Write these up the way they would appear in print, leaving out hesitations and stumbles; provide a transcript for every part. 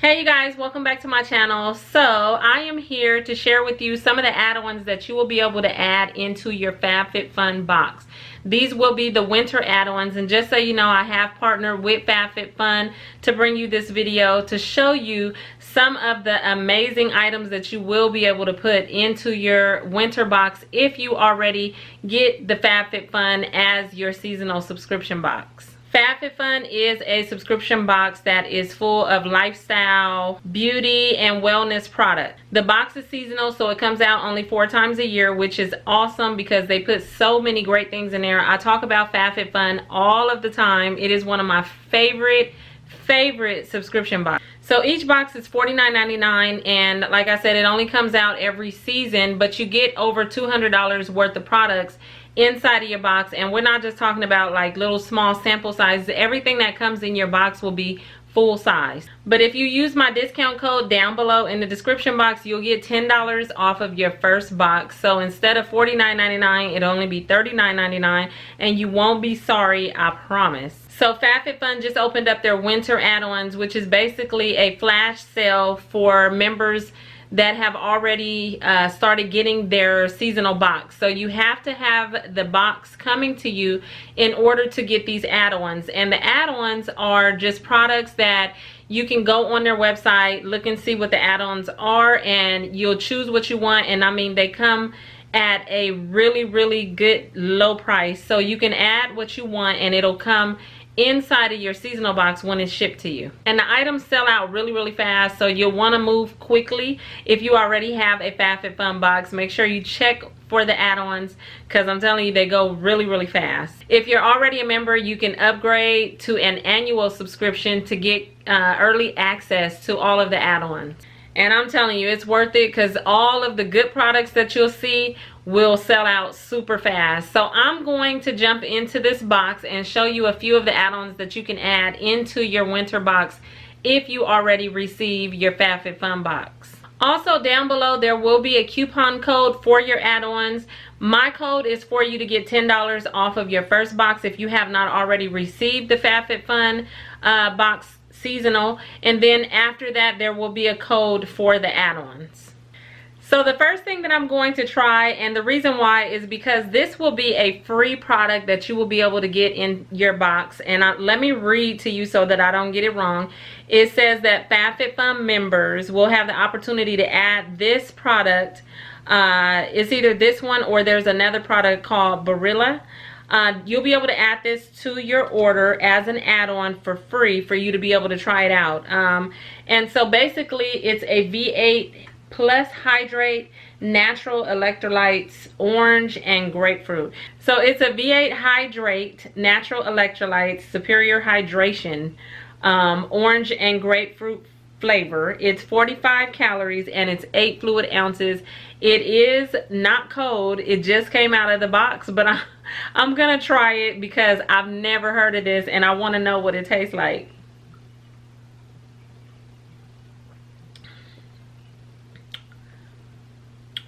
Hey you guys, welcome back to my channel. So I am here to share with you some of the add-ons that you will be able to add into your Fabfitfun box. These will be the winter add-ons, and just so you know, I have partnered with Fabfitfun to bring you this video to show you some of the amazing items that you will be able to put into your winter box if you already get the Fabfitfun as your seasonal subscription box. Fabfitfun is a subscription box that is full of lifestyle, beauty, and wellness products. The box is seasonal, so it comes out only 4 times a year, which is awesome because they put so many great things in there. I talk about Fabfitfun all of the time. It is one of my favorite subscription box. So each box is $49.99, and like I said, it only comes out every season, but you get over $200 worth of products inside of your box. And we're not just talking about like little small sample sizes. Everything that comes in your box will be full size. But if you use my discount code down below in the description box, you'll get $10 off of your first box. So instead of $49.99, it'll only be $39.99, and you won't be sorry, I promise. So Fabfitfun just opened up their winter add-ons, which is basically a flash sale for members that have already started getting their seasonal box. So you have to have the box coming to you in order to get these add-ons. And the add-ons are just products that you can go on their website, look and see what the add-ons are, and you'll choose what you want. And I mean, they come at a really good low price. So you can add what you want and it'll come inside of your seasonal box when it's shipped to you. And the items sell out really fast, so you'll want to move quickly. If you already have a Fabfitfun box, make sure you check for the add-ons, because I'm telling you, they go really fast. If you're already a member, you can upgrade to an annual subscription to get early access to all of the add-ons. And I'm telling you, it's worth it, because all of the good products that you'll see will sell out super fast. So I'm going to jump into this box and show you a few of the add-ons that you can add into your winter box if you already receive your Fabfitfun box. Also down below, there will be a coupon code for your add-ons. My code is for you to get $10 off of your first box if you have not already received the Fabfitfun box seasonal, and then after that there will be a code for the add-ons. So the first thing that I'm going to try, and the reason why is because this will be a free product that you will be able to get in your box. And let me read to you so that I don't get it wrong. It says that Fabfitfun members will have the opportunity to add this product. It's either this one or there's another product called Barilla. You'll be able to add this to your order as an add-on for free for you to be able to try it out. And so basically it's a V8 plus hydrate natural electrolytes orange and grapefruit. So it's a V8 hydrate natural electrolytes superior hydration orange and grapefruit flavor. It's 45 calories and it's 8 fluid ounces. It is not cold, it just came out of the box, but I'm gonna try it because I've never heard of this and I want to know what it tastes like.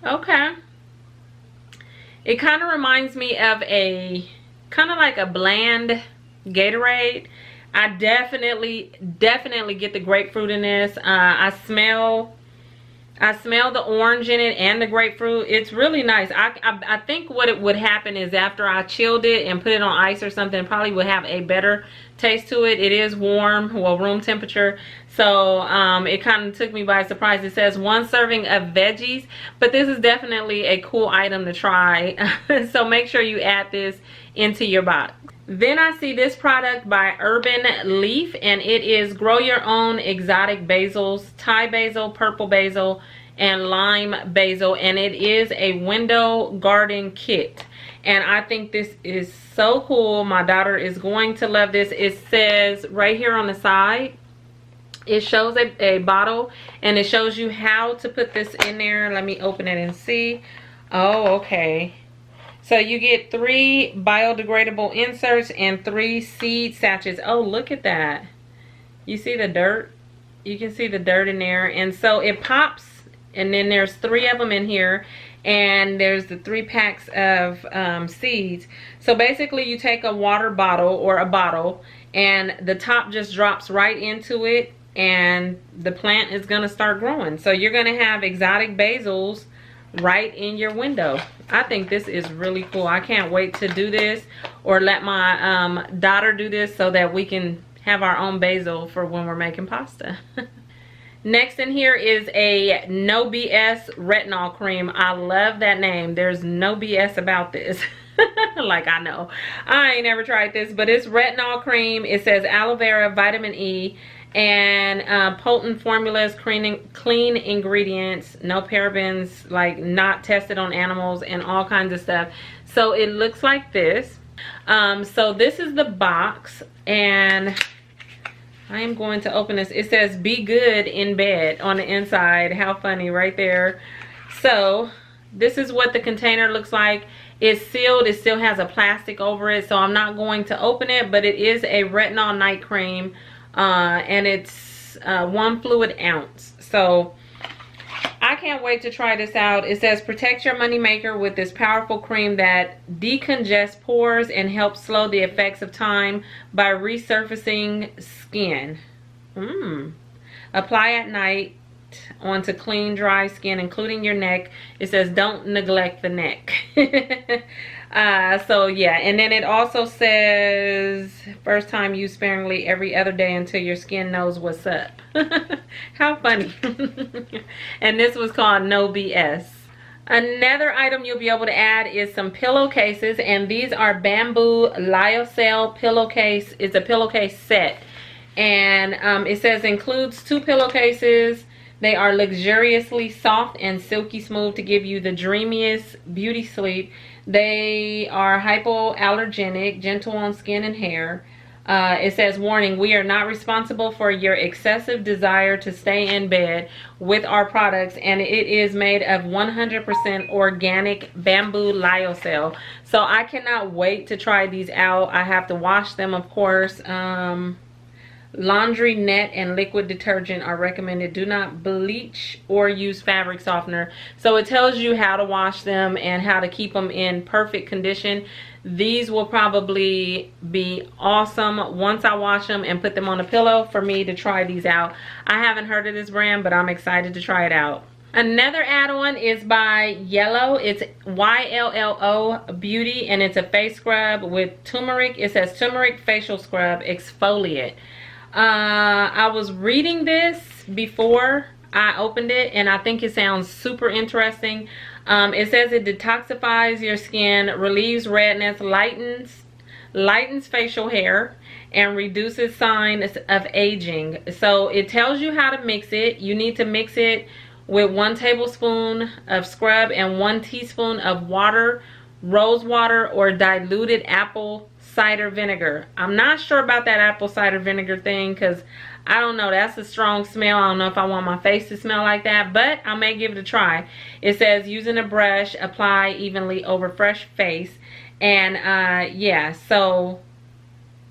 Okay, it kind of reminds me of a kind of like a bland Gatorade. I definitely get the grapefruit in this. I smell the orange in it and the grapefruit. It's really nice. I think what it would happen is after I chilled it and put it on ice or something, it probably would have a better taste to it. It is warm, well, room temperature. So it kind of took me by surprise. It says 1 serving of veggies, but this is definitely a cool item to try. So make sure you add this into your box. Then I see this product by Urban Leaf, and it is grow your own exotic basils, Thai basil, purple basil, and lime basil, and it is a window garden kit. And I think this is so cool. My daughter is going to love this. It says right here on the side, it shows a bottle and it shows you how to put this in there. Let me open it and see. Oh, okay. So you get 3 biodegradable inserts and 3 seed sachets. Oh, look at that. You see the dirt? You can see the dirt in there. And so it pops, and then there's 3 of them in here. And there's the 3 packs of seeds. So basically you take a water bottle or a bottle, and the top just drops right into it. and the plant is going to start growing. So you're going to have exotic basils right in your window. I think this is really cool. I can't wait to do this, or let my daughter do this, so that we can have our own basil for when we're making pasta. Next in here is a No BS retinol cream. I love that name. There's no BS about this. Like, I know I ain't never tried this, but it's retinol cream. It says aloe vera, vitamin E, and potent formulas, clean ingredients, no parabens, like not tested on animals, and all kinds of stuff. So it looks like this. So this is the box, and I am going to open this. It says be good in bed on the inside. How funny, right there. So this is what the container looks like. It's sealed. It still has a plastic over it, so I'm not going to open it, but it is a retinol night cream, and it's 1 fluid ounce. So I can't wait to try this out. It says protect your moneymaker with this powerful cream that decongests pores and helps slow the effects of time by resurfacing skin. Apply at night onto clean, dry skin, including your neck. It says don't neglect the neck. So yeah, and then it also says first time use sparingly every other day until your skin knows what's up. How funny. And this was called No BS. Another item you'll be able to add is some pillowcases, and these are bamboo lyocell pillowcase. It's a pillowcase set, and it says includes 2 pillowcases. They are luxuriously soft and silky smooth to give you the dreamiest beauty sleep. They are hypoallergenic, gentle on skin and hair. It says, warning, we are not responsible for your excessive desire to stay in bed with our products, and it is made of 100% organic bamboo lyocell. So I cannot wait to try these out. I have to wash them, of course. Laundry net and liquid detergent are recommended. Do not bleach or use fabric softener. So it tells you how to wash them and how to keep them in perfect condition. These will probably be awesome once I wash them and put them on a pillow for me to try these out. I haven't heard of this brand, but I'm excited to try it out. Another add-on is by Yellow. It's YLLO Beauty, and it's a face scrub with turmeric. It says turmeric facial scrub exfoliate. I was reading this before I opened it, and I think it sounds super interesting. It says it detoxifies your skin, relieves redness, lightens facial hair, and reduces signs of aging. So it tells you how to mix it. You need to mix it with 1 tablespoon of scrub and 1 teaspoon of water, rose water, or diluted apple cider vinegar. I'm not sure about that apple cider vinegar thing, because I don't know, that's a strong smell. I don't know if I want my face to smell like that, but I may give it a try. It says using a brush, apply evenly over fresh face. And yeah, so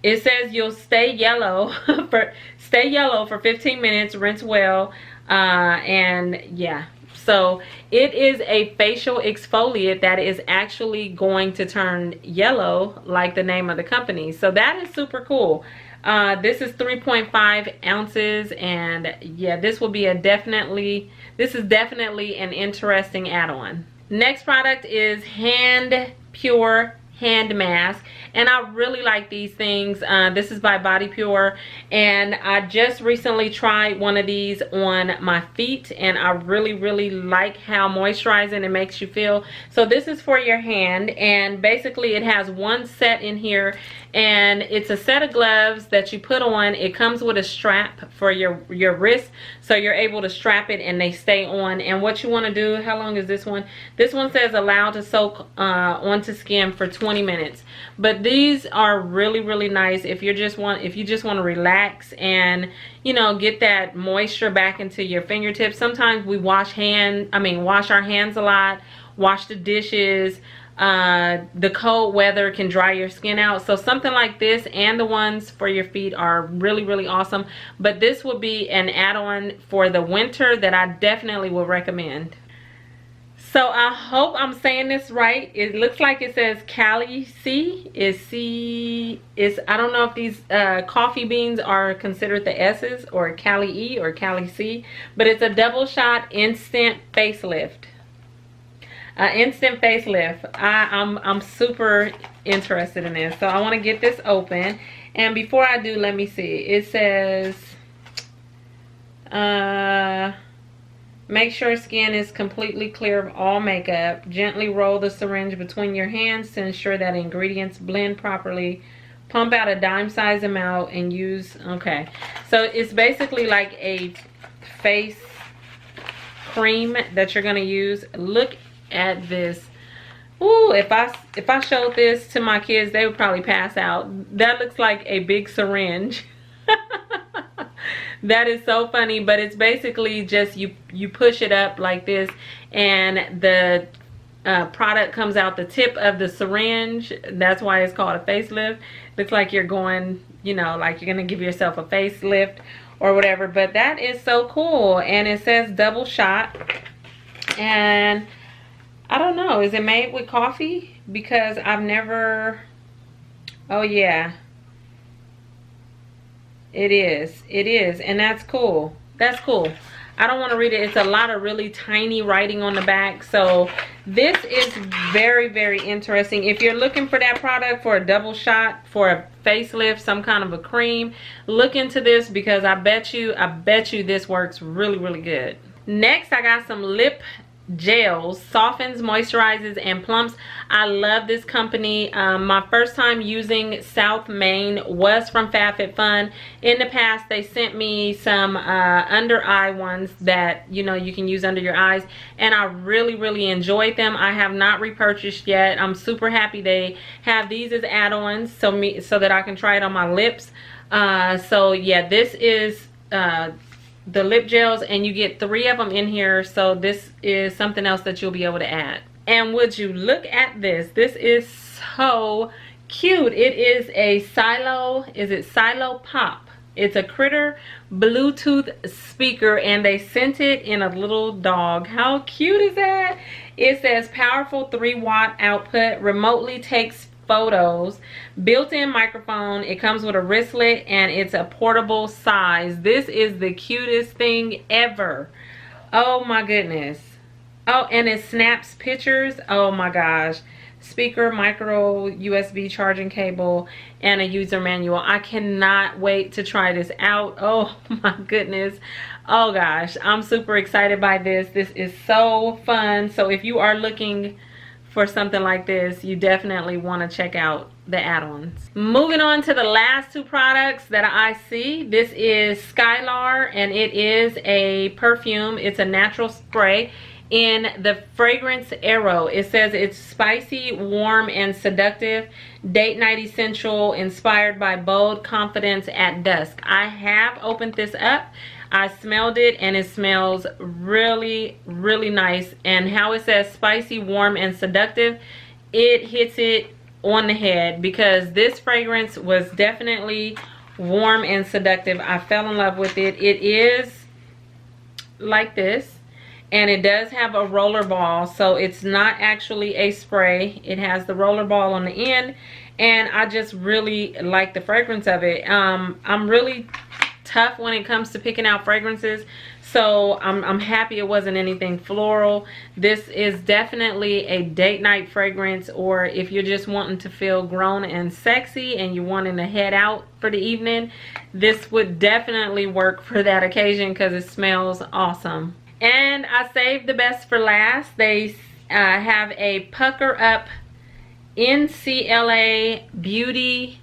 it says you'll stay yellow for 15 minutes, rinse well, and yeah. So it is a facial exfoliant that is actually going to turn yellow, like the name of the company. So that is super cool. This is 3.5 ounces, and yeah, this will be this is definitely an interesting add-on. Next product is Hand Pure hand mask, and I really like these things. This is by Body Pure, and I just recently tried one of these on my feet, and I really like how moisturizing it makes you feel. So this is for your hand, and basically it has 1 set in here, and it's a set of gloves that you put on. It comes with a strap for your wrist, so you're able to strap it and they stay on. And what you want to do, how long is this one? This one says allow to soak onto skin for 20 minutes. But these are really nice if you just want to relax and, you know, get that moisture back into your fingertips. Sometimes we wash our hands a lot, wash the dishes. The cold weather can dry your skin out, so something like this and the ones for your feet are really awesome. But this would be an add-on for the winter that I definitely will recommend. So I hope I'm saying this right. It looks like it says Cali C. I don't know if these coffee beans are considered the S's, or Cali E or Cali C, but it's a double shot instant facelift. Instant facelift. I'm super interested in this. So I want to get this open. And before I do, let me see. It says make sure skin is completely clear of all makeup. Gently roll the syringe between your hands to ensure that ingredients blend properly. Pump out a dime-sized amount and use, okay. So it's basically like a face cream that you're gonna use. Look at this. Ooh, if I showed this to my kids, they would probably pass out. That looks like a big syringe. That is so funny, but it's basically just you push it up like this, and the product comes out the tip of the syringe. That's why it's called a facelift. Looks like you're going, you know, like you're gonna give yourself a facelift or whatever. But that is so cool, and it says double shot. And I don't know, is it made with coffee? Because I've never, oh yeah, it is, and that's cool. That's cool. I don't want to read it. It's a lot of really tiny writing on the back. So this is very, very interesting. If you're looking for that product for a double shot, for a facelift, some kind of a cream, look into this, because I bet you this works really, really good. Next, I got some lip gels. Softens, moisturizes, and plumps. I love this company. My first time using South Main was from Fabfitfun. In the past, they sent me some under eye ones that, you know, you can use under your eyes, and I really, really enjoyed them. I have not repurchased yet. I'm super happy they have these as add-ons so that I can try it on my lips. So yeah, this is the lip gels, and you get 3 of them in here. So this is something else that you'll be able to add. And would you look at this? This is so cute. It is a Silo, is it Silo Pop? It's a Critter Bluetooth speaker, and they sent it in a little dog. How cute is that? It says powerful 3-watt output, remotely takes photos, built-in microphone. It comes with a wristlet, and it's a portable size. This is the cutest thing ever. Oh my goodness. Oh, and it snaps pictures. Oh my gosh. Speaker, micro USB charging cable, and a user manual. I cannot wait to try this out. Oh my goodness. Oh gosh, I'm super excited by this. This is so fun. So if you are looking for something like this, you definitely want to check out the add-ons. Moving on to the last 2 products that I see. This is Skylar, and it is a perfume. It's a natural spray in the fragrance Arrow. It says it's spicy, warm, and seductive, date night essential, inspired by bold confidence at dusk. I have opened this up. I smelled it, and it smells really, really nice. And how it says spicy, warm, and seductive, it hits it on the head, because this fragrance was definitely warm and seductive. I fell in love with it. It is like this, and it does have a roller ball, so it's not actually a spray. It has the roller ball on the end, and I just really like the fragrance of it. I'm really tough when it comes to picking out fragrances, so I'm happy it wasn't anything floral. This is definitely a date night fragrance, or if you're just wanting to feel grown and sexy and you're wanting to head out for the evening, this would definitely work for that occasion, because it smells awesome. And I saved the best for last. They have a Pucker Up NCLA Beauty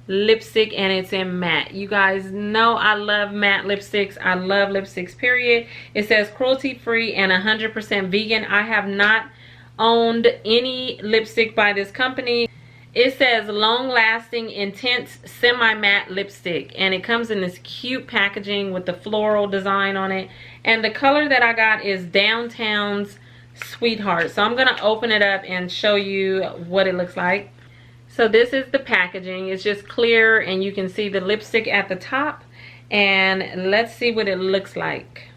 lipstick, and it's in matte. You guys know I love matte lipsticks. I love lipsticks, period. It says cruelty free and 100% vegan. I have not owned any lipstick by this company. It says long lasting intense semi matte lipstick, and it comes in this cute packaging with the floral design on it, and the color that I got is Downtown's Sweetheart. So I'm gonna open it up and show you what it looks like. So this is the packaging. It's just clear, and you can see the lipstick at the top, and let's see what it looks like.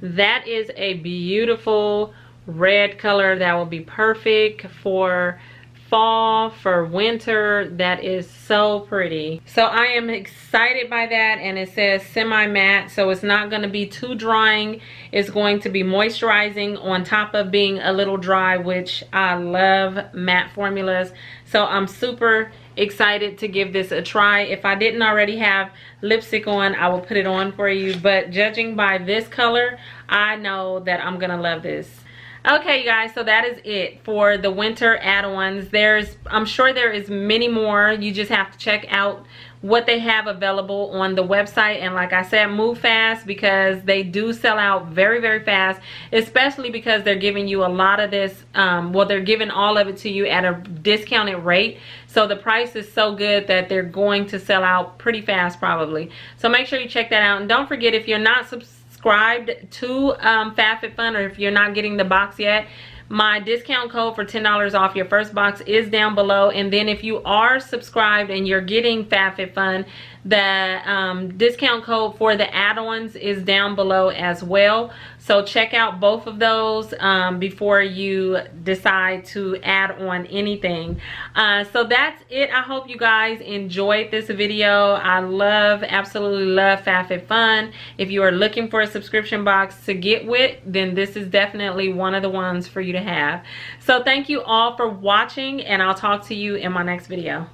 That is a beautiful red color that will be perfect for fall, for winter. That is so pretty. So I am excited by that, and it says semi-matte, so it's not going to be too drying. It's going to be moisturizing on top of being a little dry, which I love matte formulas. So I'm super excited to give this a try. If I didn't already have lipstick on, I will put it on for you, but judging by this color, I know that I'm gonna love this. Okay, you guys, so that is it for the winter add-ons. I'm sure there is many more. You just have to check out what they have available on the website, and like I said, move fast because they do sell out very, very fast, especially because they're giving you a lot of this, well, they're giving all of it to you at a discounted rate, so the price is so good that they're going to sell out pretty fast probably. So make sure you check that out, and don't forget, if you're not subscribed to Fabfitfun, or if you're not getting the box yet, my discount code for $10 off your first box is down below. And then if you are subscribed and you're getting Fabfitfun, the discount code for the add-ons is down below as well. So check out both of those before you decide to add on anything. So that's it. I hope you guys enjoyed this video. I absolutely love Fabfitfun. If you are looking for a subscription box to get with, then this is definitely one of the ones for you to have. So thank you all for watching, and I'll talk to you in my next video.